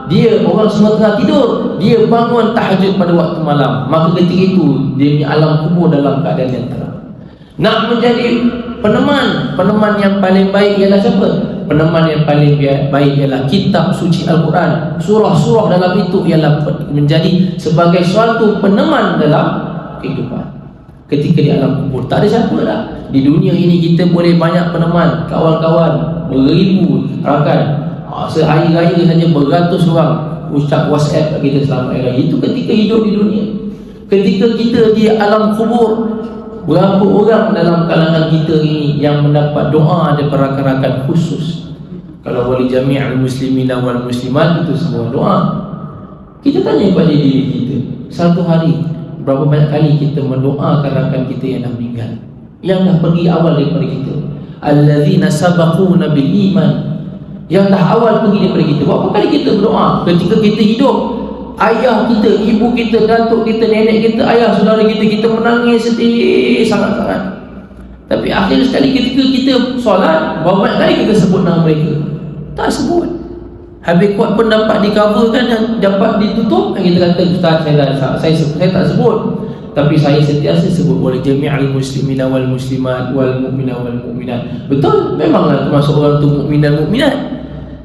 dia orang semua tengah tidur, dia bangun tahajud pada waktu malam, maka ketika itu dia punya alam kubur dalam keadaan yang terang. Nak menjadi peneman yang paling baik ialah siapa? Peneman yang paling baik ialah kitab suci Al-Quran. Surah-surah dalam itu ialah menjadi sebagai suatu peneman dalam kehidupan ketika di alam kubur. Tak ada siapa dah. Di dunia ini kita boleh banyak peneman, kawan-kawan beribu rakan. Sehari raya saja beratus orang ucap WhatsApp kita selamat hari raya. Itu ketika hidup di dunia. Ketika kita di alam kubur, berapa orang dalam kalangan kita ini yang mendapat doa daripada rakan-rakan khusus? Kalau wali jami'al muslimin wal muslimat, itu semua doa. Kita tanya kepada diri kita, satu hari berapa banyak kali kita mendoakan rakan kita yang dah meninggal, yang dah pergi awal daripada kita, allazina sabaquna bil iman, yang dah awal pergi daripada kita. Berapa kali kita berdoa ketika kita hidup? Ayah kita, ibu kita, datuk kita, nenek kita, ayah saudara kita menangis sedih sangat-sangat. Tapi akhir sekali ketika kita solat, berapa banyak kali kita sebut nama mereka? Tak sebut. Habis kuat pun dapat di-coverkan dan dapat ditutup, dan kita kata, ustaz, saya tak sebut. Tapi saya sentiasa sebut oleh jami'al muslimina wal muslimat wal mu'mina wal mu'minat. Betul, memanglah termasuk orang tu mukmin dan mukminat.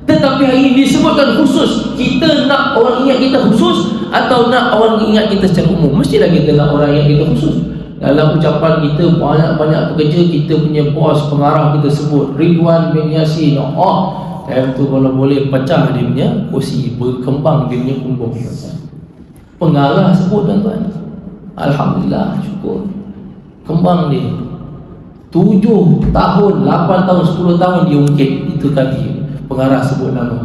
Tetapi hari ini disebutkan khusus. Kita nak orang ingat kita khusus atau nak orang ingat kita secara umum? Mestilah kita nak orang ingat kita khusus. Dalam ucapan kita banyak-banyak pekerja, kita punya bos, pengarah kita sebut Ridwan bin Yasin. Time tu kalau boleh pecah dia punya kursi, berkembang dia punya kumbung. Pengarah sebut, tuan-tuan. Alhamdulillah, syukur. Kembang dia 7 tahun, 8 tahun, 10 tahun dia ungkit. Itu kali pengarah sebut nama.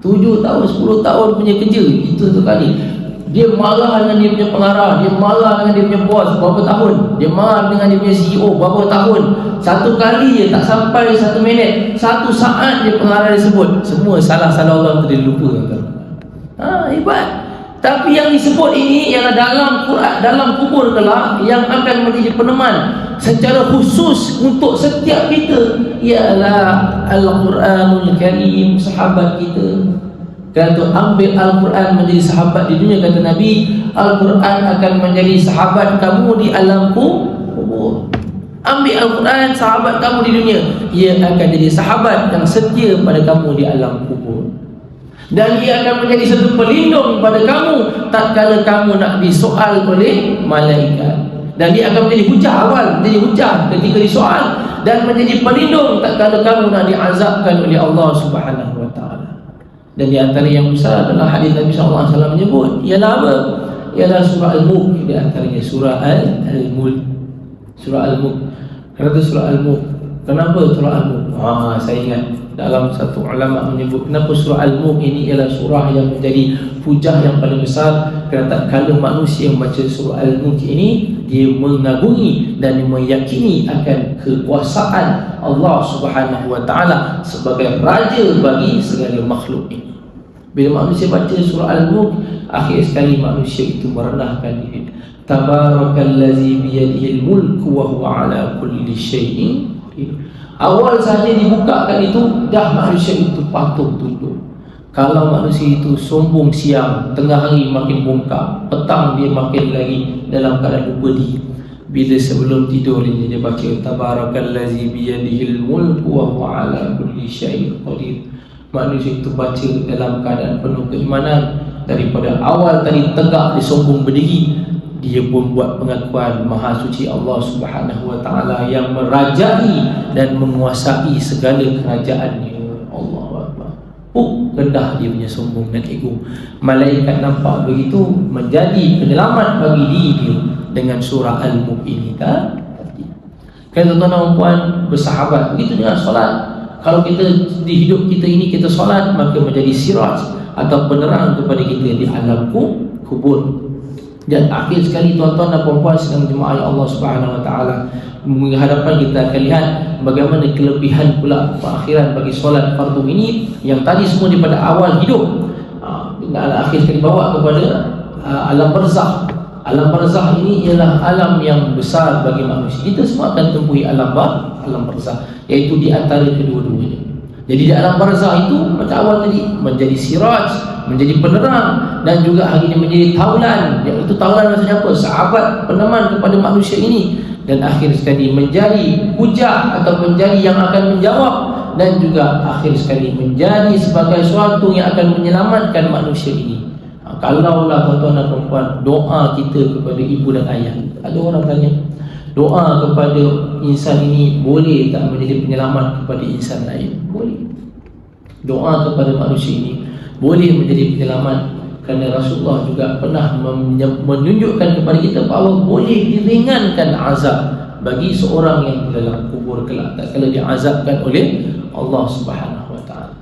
7 tahun, 10 tahun punya kerja. Itu tu kali. Dia marah dengan dia punya pengarah, dia marah dengan dia punya bos berapa tahun, dia marah dengan dia punya CEO berapa tahun. Satu kali je, tak sampai 1 minit, 1 saat dia pengarah disebut. Semua salah-salah orang tu dia lupa. Hebat. Tapi yang disebut ini ialah dalam Quran, dalam kubur kelak, yang akan menjadi peneman secara khusus untuk setiap kita ialah Al-Quranul Karim, sahabat kita. Kerana itu ambil Al-Quran menjadi sahabat di dunia, kata Nabi, Al-Quran akan menjadi sahabat kamu di alam kubur. Ambil Al-Quran, sahabat kamu di dunia, ia akan jadi sahabat yang setia pada kamu di alam kubur. Dan ia akan menjadi satu pelindung pada kamu tatkala kamu nak disoal oleh malaikat. Dan dia akan menjadi hujah awal, menjadi hujah ketika disoal, dan menjadi pelindung tatkala kamu nak diazabkan oleh Allah Subhanahu wa taala. Dan di antara yang besar adalah hadis Nabi sallallahu alaihi wasallam menyebut, ialah apa? Ialah surah Al-Mulk. Di antaranya surah Al-Mulk. Surah Al-Mulk. Kenapa surah Al-Mulk? Kenapa surah Al-Mulk? Saya ingat dalam satu ulama menyebut kenapa surah Al-Mulk ini ialah surah yang menjadi hujah yang paling besar, kerana tak kala manusia yang membaca surah Al-Mulk ini, dia mengagumi dan meyakini akan kekuasaan Allah Subhanahu wa taala sebagai raja bagi segala makhluk ini. Bila manusia baca surah Al-Mulk, akhir sekali manusia itu merendahkan diri. Tabarakallazi biyadihil mulku wa huwa ala kulli syai'in qadir. Awal sahaja dibukakan itu, dah manusia itu patuh tunduk. Kalau manusia itu sombong siang, tengah hari makin bongkak, petang dia makin lagi dalam keadaan lupa diri. Bila sebelum tidur dia baca tabarakallazi biyadihil mulku wa huwa ala kulli syai'in qadir. Manusia itu baca dalam keadaan penuh keimanan. Daripada awal tadi tegak dia sombong berdiri, dia pun buat pengakuan Maha Suci Allah Subhanahu wa taala yang merajai dan menguasai segala kerajaannya. Allahu akbar. Rendah dia punya sombong dan ego. Malaikat nampak begitu, menjadi penyelamat bagi diri dia dengan surah Al-Mulk ini kan. Kan tuan-tuan dan puan bersahabat, begitu dengan solat. Kalau kita di hidup kita ini kita solat, maka menjadi siraj atau penerang kepada kita di alam kubur. Dan akhir sekali tuan-tuan dan puan-puan sedang jemaah Allah Subhanahu wa taala, menghadapan kita akan lihat bagaimana kelebihan pula perakhiran bagi solat fardu ini yang tadi semua daripada awal hidup akhir sekali bawa kepada alam barzakh. Alam barzakh ini ialah alam yang besar bagi manusia. Kita semua akan tempuhi alam barzakh, iaitu di antara kedua-duanya. Jadi di alam barzakh itu macam awal tadi menjadi siraj, menjadi penerang, dan juga hari ini menjadi taulan. Iaitu taulan maksudnya apa? Sahabat, peneman kepada manusia ini. Dan akhir sekali menjadi hujah atau menjadi yang akan menjawab, dan juga akhir sekali menjadi sebagai sesuatu yang akan menyelamatkan manusia ini. Kalaulah tuan-tuan dan perempuan doa kita kepada ibu dan ayah, ada orang tanya, doa kepada insan ini boleh tak menjadi penyelamat kepada insan lain? Boleh. Doa kepada manusia ini boleh menjadi penyelamat, kerana Rasulullah juga pernah menunjukkan kepada kita bahawa boleh diringankan azab bagi seorang yang di dalam kubur kelak tak kala diazabkan oleh Allah Subhanahu wa taala.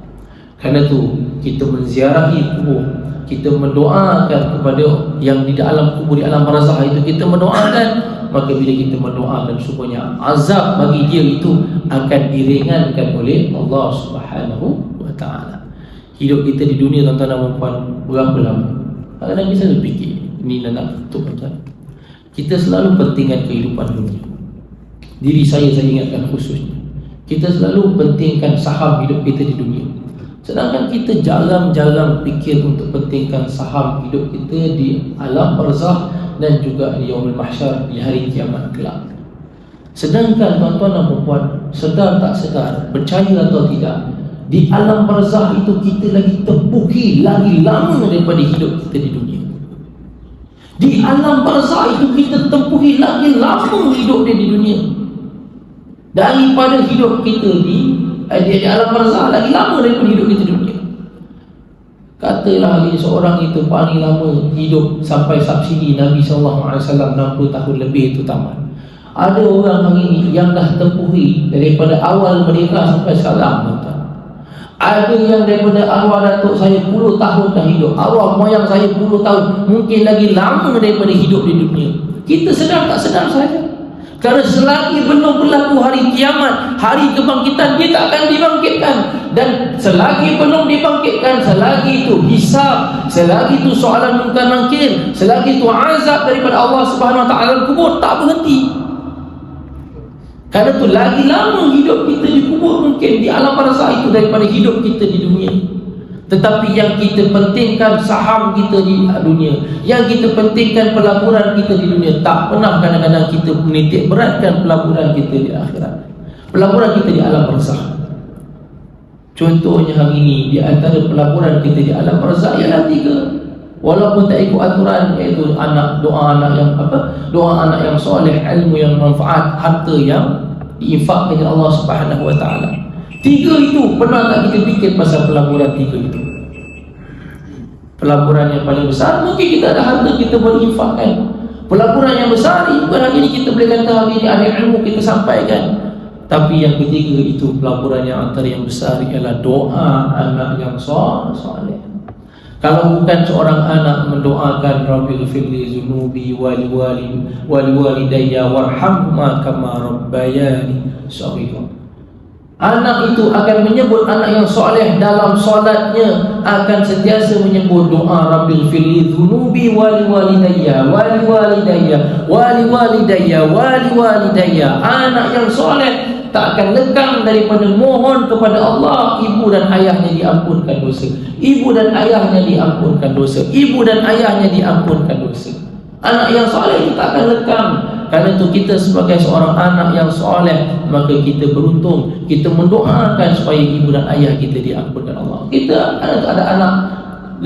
Kerana itu kita menziarahi kubur, kita mendoakan kepada yang di dalam kubur, di alam barzakh itu kita mendoakan, maka bila kita mendoakan supaya azab bagi dia itu akan diringankan oleh Allah Subhanahu wa taala. Hidup kita di dunia tuan-tuan dan puan berapa lama? Kadang-kadang kita selalu fikir, ini nak tutup tuan. Kita selalu pentingkan kehidupan dunia. Diri saya ingatkan khususnya, kita selalu pentingkan saham hidup kita di dunia. Sedangkan kita jarang-jarang fikir untuk pentingkan saham hidup kita di alam barzakh dan juga di yaumul mahsyar, di hari kiamat kelak. Sedangkan tuan-tuan dan puan, sedar tak sedar, percaya atau tidak, di alam barzakh itu kita lagi tempuhi lagi lama daripada hidup kita di dunia. Di alam barzakh itu kita tempuhi lagi lama hidup dia di dunia daripada hidup kita di alam barzakh, lagi lama daripada hidup kita di dunia. Katalah hari seorang itu paling lama hidup sampai subsidi Nabi SAW 60 tahun lebih itu tamat. Ada orang hari ini yang dah tempuhi daripada awal merdeka sampai sekarang. Ada yang daripada arwah datuk saya 10 tahun dah hidup, arwah moyang saya 10 tahun, mungkin lagi lama daripada hidup di dunia. Kita sedar tak sedar saja. Kerana selagi belum berlaku hari kiamat, hari kebangkitan, dia tak akan dibangkitkan. Dan selagi belum dibangkitkan, selagi itu hisab, selagi itu soalan munkar nakir, selagi itu azab daripada Allah Subhanahu wa taala kubur, tak berhenti. Karena itu lagi lama hidup kita di kubur mungkin di alam barzakh itu daripada hidup kita di dunia. Tetapi yang kita pentingkan saham kita di dunia, yang kita pentingkan pelaburan kita di dunia, tak pernah kadang-kadang kita menitik beratkan pelaburan kita di akhirat, pelaburan kita di alam barzakh. Contohnya hari ini di antara pelaburan kita di alam barzakh ialah 3. Walaupun tak ikut aturan, iaitu doa anak yang soleh, ilmu yang manfaat, harta yang diinfakkan oleh Allah Subhanahu wa taala. 3 itu pernah tak kita fikir pasal pelaburan 3 itu? Pelaburan yang paling besar mungkin kita ada harta kita boleh infakkan. Pelaburan yang besar bukan hari ini kita boleh kata hari ini ada ilmu kita sampaikan. Tapi yang ketiga itu pelaburan yang antara yang besar ialah doa anak yang soleh. Kalau bukan seorang anak mendoakan Rabbighfirli dzunubi wali walidayya warhamhuma kama rabbayani shaghira. Anak itu akan menyebut anak yang soleh dalam solatnya, akan sentiasa menyebut doa Rabbighfirli dzunubi wali walidayya. Anak yang soleh tak akan lekang daripada mohon kepada Allah, ibu dan ayahnya diampunkan dosa. Ibu dan ayahnya diampunkan dosa. Ibu dan ayahnya diampunkan dosa. Anak yang soleh itu tak akan lekang. Karena itu kita sebagai seorang anak yang soleh, maka kita beruntung. Kita mendoakan supaya ibu dan ayah kita diampunkan Allah. Kita ada anak,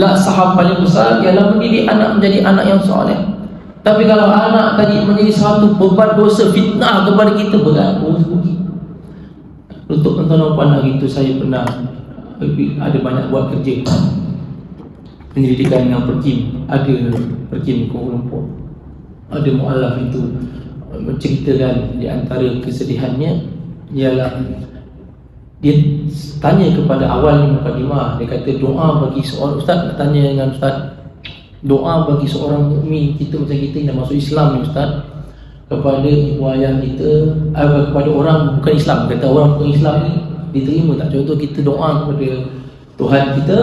lah saham paling besar ialah mendidik anak menjadi anak yang soleh. Tapi kalau anak tadi menjadi satu beban dosa, fitnah kepada kita, berat rugi. Untuk tuan-tuan hari itu saya pernah ada banyak buat kerja penyelidikan dengan Perkim. Ada Perkim Kuala Lumpur, ada mu'alaf itu menceritakan di antara kesedihannya ialah dia tanya kepada awalnya mukadimah, dia kata doa bagi seorang ustaz, nak tanya dengan ustaz, doa bagi seorang mukmin kita macam kita yang masuk Islam ni ustaz, kepada ibu ayah kita, kepada orang bukan Islam, kata orang bukan Islam ni diterima tak? Contoh kita doa kepada Tuhan kita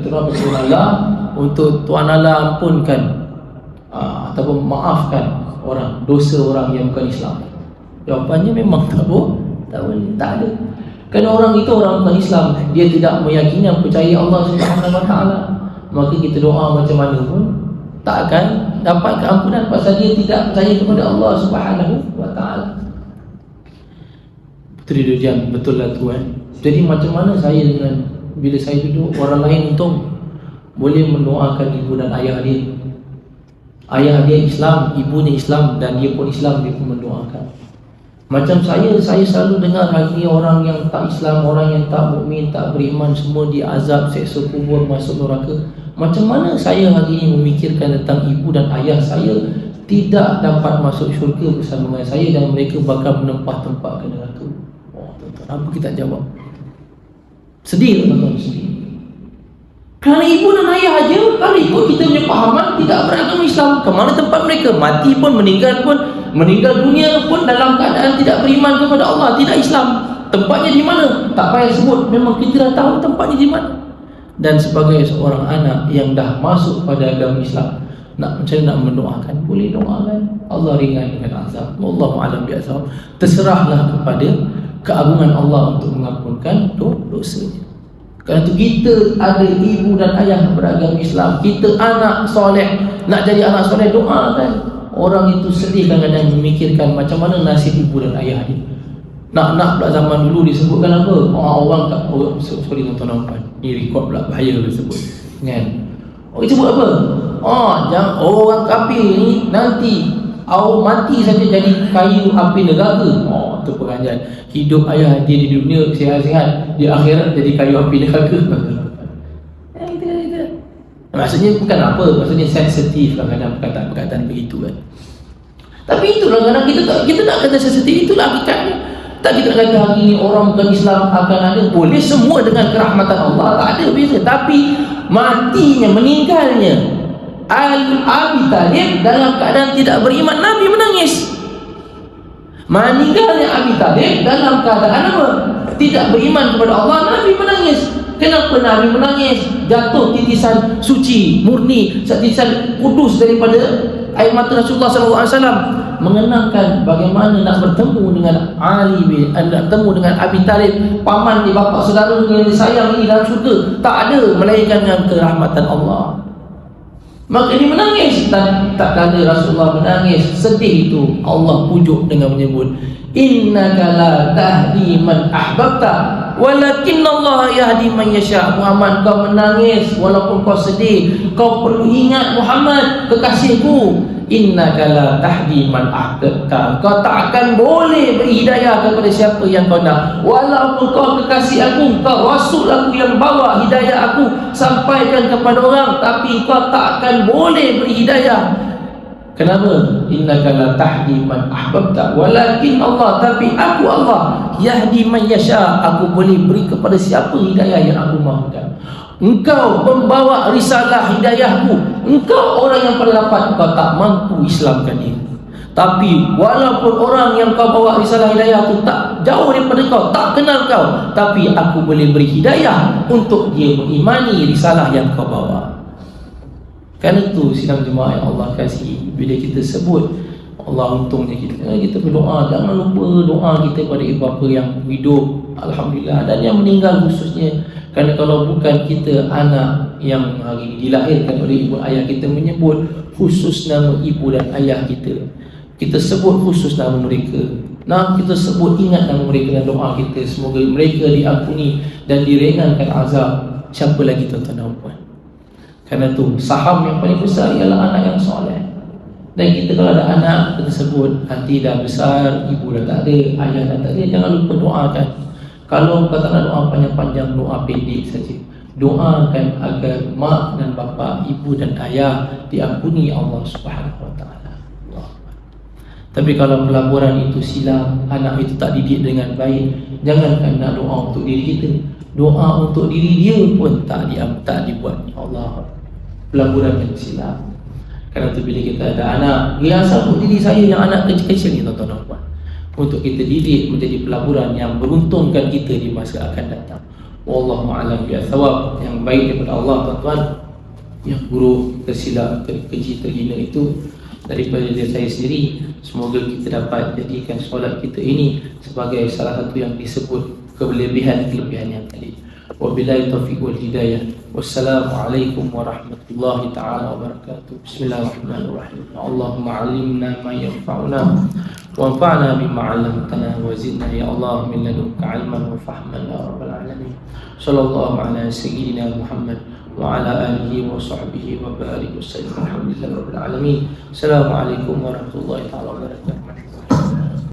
doa kepada Tuhan Allah untuk Tuhan Allah ampunkan ataupun maafkan orang, dosa orang yang bukan Islam. Jawapannya memang tak boleh, tak ada. Kerana orang itu orang bukan Islam, dia tidak meyakini dan percaya Allah Subhanahu wa taala, maka kita doa macam mana pun tak akan dapat keampunan pasal dia tidak percaya kepada Allah Subhanahu wa taala. Betul lah tuan. Jadi macam mana saya dengan bila saya duduk, orang lain untung boleh mendoakan ibu dan ayah dia. Ayah dia Islam, ibunya Islam, dan dia pun Islam, dia pun mendoakan. Macam saya selalu dengar hari ini orang yang tak Islam, orang yang tak mukmin, tak beriman, semua diazab, seksa kubur, masuk neraka. Macam mana saya hari ini memikirkan tentang ibu dan ayah saya tidak dapat masuk syurga bersama dengan saya dan mereka bakal menempah tempat ke neraka? Oh, tuan-tuan, apa kita jawab? Sedih, tuan-tuan, sedih. Kerana ibu dan ayah aja, kalau ikut kita punya pahaman, tidak beragama Islam, ke mana tempat mereka? Mati pun, meninggal dunia pun dalam keadaan tidak beriman kepada Allah, tidak Islam. Tempatnya di mana? Tak payah sebut, memang kita dah tahu tempatnya di mana. Dan sebagai seorang anak yang dah masuk pada agama Islam, macam mana nak mendoakan? Boleh doakan, Allah ringan dengan azab. Wallahu a'lam bi'adzab. Terserahlah kepada keagungan Allah untuk mengampunkan dosanya. Kerana itu kita ada ibu dan ayah beragama Islam, kita anak soleh, nak jadi anak soleh, doakan. Orang itu sedih kadang-kadang memikirkan macam mana nasib ibu dan ayah dia. Nak pula zaman dulu disebutkan apa? Orang sorry tuan-tuan, ni rekod pula, bahaya kalau disebut kan. Orang sebut apa? Jangan orang kafir ni nanti mati saja jadi kayu api neraka. Itu pengajian. Hidup ayah dia di dunia sihat-sihat, di akhirat jadi kayu api neraka. Maksudnya bukan apa, maksudnya sensitif kadang-kadang perkataan-perkataan begitu kan. Tapi itulah kadang kita tak kata sensitif, itulah hakikatnya. Tak kita kata hari ini orang bukan Islam akan ada, boleh semua dengan kerahmatan Allah, tak ada beza. Tapi matinya, meninggalnya Abi Talib dalam keadaan tidak beriman, Nabi menangis. Meninggalnya Abi Talib dalam keadaan apa? Tidak beriman kepada Allah, Nabi menangis. Kenapa Nabi menangis? Jatuh titisan suci, murni, titisan kudus daripada air mata Rasulullah SAW, mengenangkan bagaimana nak bertemu dengan nak bertemu dengan Abi Talib, paman di bapa saudara yang disayang ini dalam syurga. Tak ada melainkan dengan kerahmatan Allah. Maka dia menangis. Tak kala Rasulullah menangis sedih itu, Allah pujuk dengan menyebut, innaka la tahdi man ahbabta walakinnallaha yahdi man yasha. Muhammad, kau menangis walaupun kau sedih, kau perlu ingat Muhammad, kekasihku, innaka la tahdi man ahbabta, kau tak akan boleh beri hidayah kepada siapa yang kau nak. Walaupun kau kekasih aku, kau rasul aku yang bawa hidayah aku sampaikan kepada orang, tapi kau tak akan boleh beri hidayah. Kenapa? Innaka la tahdi man ahbabta walakin Allah, tapi aku Allah yahdi man yasha, aku boleh beri kepada siapa hidayah yang aku mahukan. Engkau pembawa risalah hidayahku, engkau orang yang paling dapat, kau tak mampu Islamkan dia. Tapi walaupun orang yang kau bawa risalah hidayah itu tak jauh daripada kau, tak kenal kau, tapi aku boleh beri hidayah untuk dia mengimani risalah yang kau bawa. Kerana itu sidang jemaah yang Allah kasih, bila kita sebut Allah, untungnya kita berdoa. Jangan lupa doa kita pada ibu bapa yang hidup, alhamdulillah, dan yang meninggal khususnya. Kerana kalau bukan kita, anak yang hari ini dilahirkan oleh ibu ayah kita, menyebut khusus nama ibu dan ayah kita, kita sebut khusus nama mereka. Nah, kita sebut, ingat nama mereka dan doa kita, semoga mereka diampuni dan diringankan azab. Siapa lagi tuan-tuan dan puan? Kerana tu saham yang paling besar ialah anak yang soleh. Dan kita kalau ada anak, kita sebut nanti dah besar, ibu dah tak ada, ayah dah tak ada, jangan lupa doakan. Kalau kau tak nak doa panjang-panjang, doa pendek saja. Doakan agar mak dan bapa, ibu dan ayah diampuni Allah Subhanahu Wa Taala. Tapi kalau pelaburan itu silam, anak itu tak didik dengan baik, jangankan nak doa untuk diri kita, doa untuk diri dia pun tak dibuat. Allah, pelaburan yang silam. Kerana itu bila kita ada anak, riasat untuk diri saya yang anak kecil-kecil ni, tuan-tuan dan puan, untuk kita didik menjadi pelaburan yang beruntungkan kita di masa akan datang. Wallahu a'lam bishawab. Yang baik daripada Allah, tuan-tuan, yang buruk, tersilap, terkeji, terhina itu daripada diri saya sendiri. Semoga kita dapat jadikan solat kita ini sebagai salah satu yang disebut kelebihan-kelebihan yang tadi. Wabillahi taufiq wal hidayah. Wassalamualaikum warahmatullahi taala wabarakatuh. Bismillahirrahmanirrahim. Allahumma 'allimna ma yanfa'una wanfa'na bima 'allamtana wa zidna ya Allah min ladunka 'ilman wa fahman ya rabbal alamin. Sallallahu ala sayyidina Muhammad wa ala alihi wa sahbihi wa barik wa sallam. Alhamdulillah rabbil alamin. Assalamualaikum warahmatullahi taala wabarakatuh.